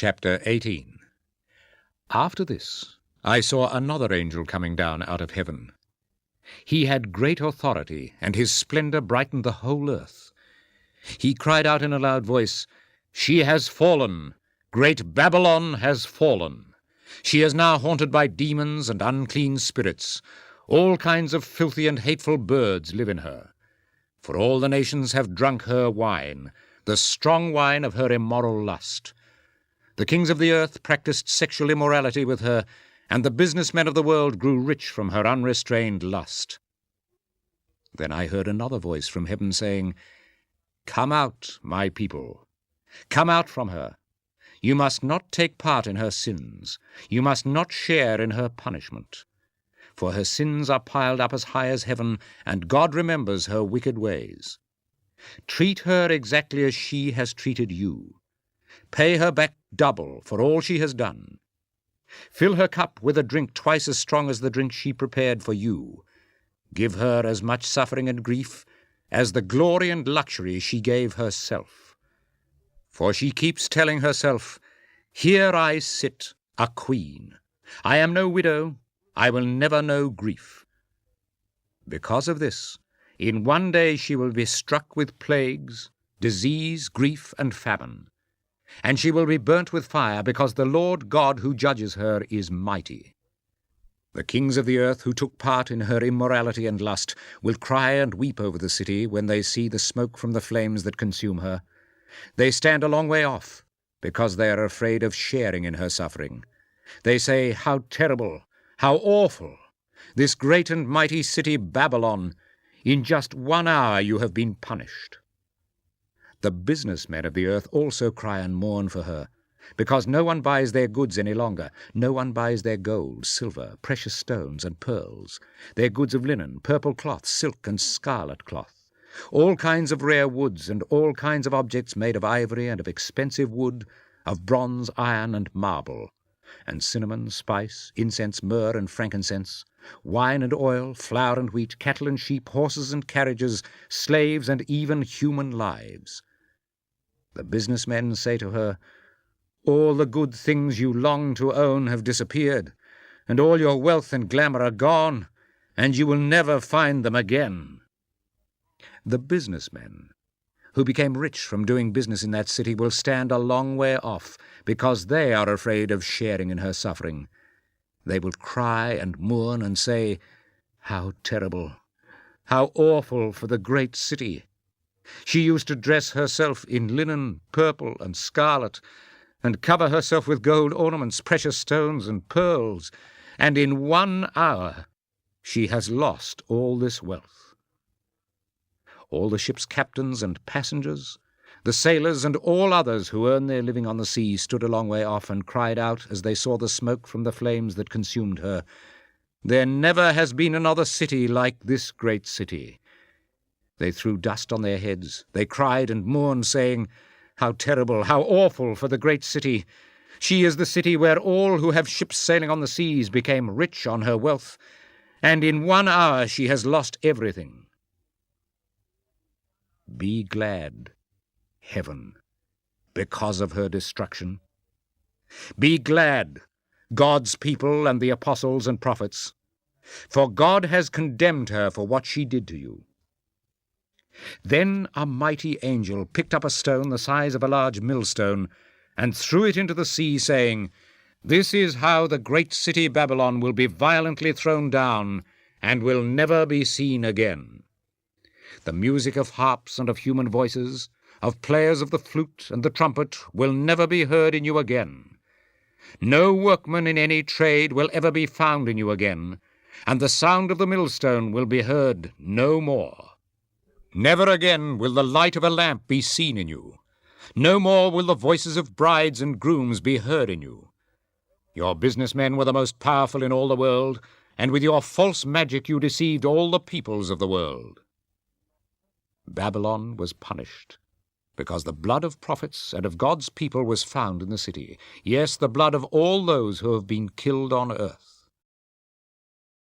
Chapter 18. After this I saw another angel coming down out of heaven. He had great authority, and his splendor brightened the whole earth. He cried out in a loud voice, "She has fallen! Great Babylon has fallen! She is now haunted by demons and unclean spirits. All kinds of filthy and hateful birds live in her. For all the nations have drunk her wine, the strong wine of her immoral lust. The kings of the earth practiced sexual immorality with her, and the businessmen of the world grew rich from her unrestrained lust." Then I heard another voice from heaven saying, "Come out, my people. Come out from her. You must not take part in her sins. You must not share in her punishment. For her sins are piled up as high as heaven, and God remembers her wicked ways. Treat her exactly as she has treated you. Pay her back double for all she has done. Fill her cup with a drink twice as strong as the drink she prepared for you. Give her as much suffering and grief as the glory and luxury she gave herself. For she keeps telling herself, 'Here I sit, a queen. I am no widow. I will never know grief.' Because of this, in one day she will be struck with plagues, disease, grief, and famine. And she will be burnt with fire, because the Lord God who judges her is mighty. The kings of the earth who took part in her immorality and lust will cry and weep over the city when they see the smoke from the flames that consume her. They stand a long way off, because they are afraid of sharing in her suffering. They say, 'How terrible! How awful! This great and mighty city Babylon! In just 1 hour you have been punished.' The businessmen of the earth also cry and mourn for her, because no one buys their goods any longer. No one buys their gold, silver, precious stones, and pearls, their goods of linen, purple cloth, silk, and scarlet cloth, all kinds of rare woods, and all kinds of objects made of ivory and of expensive wood, of bronze, iron, and marble, and cinnamon, spice, incense, myrrh, and frankincense, wine and oil, flour and wheat, cattle and sheep, horses and carriages, slaves, and even human lives. The businessmen say to her, 'All the good things you long to own have disappeared, and all your wealth and glamour are gone, and you will never find them again.' The businessmen who became rich from doing business in that city will stand a long way off, because they are afraid of sharing in her suffering. They will cry and mourn and say, 'How terrible! How awful for the great city! She used to dress herself in linen, purple, and scarlet, and cover herself with gold ornaments, precious stones, and pearls, and in 1 hour she has lost all this wealth.' All the ship's captains and passengers, the sailors, and all others who earn their living on the sea stood a long way off and cried out as they saw the smoke from the flames that consumed her, 'There never has been another city like this great city.' They threw dust on their heads. They cried and mourned, saying, 'How terrible, how awful for the great city! She is the city where all who have ships sailing on the seas became rich on her wealth, and in 1 hour she has lost everything.' Be glad, heaven, because of her destruction. Be glad, God's people and the apostles and prophets, for God has condemned her for what she did to you." Then a mighty angel picked up a stone the size of a large millstone and threw it into the sea, saying, "This is how the great city Babylon will be violently thrown down and will never be seen again. The music of harps and of human voices, of players of the flute and the trumpet, will never be heard in you again. No workman in any trade will ever be found in you again, and the sound of the millstone will be heard no more. Never again will the light of a lamp be seen in you. No more will the voices of brides and grooms be heard in you. Your businessmen were the most powerful in all the world, and with your false magic you deceived all the peoples of the world." Babylon was punished, because the blood of prophets and of God's people was found in the city, yes, the blood of all those who have been killed on earth.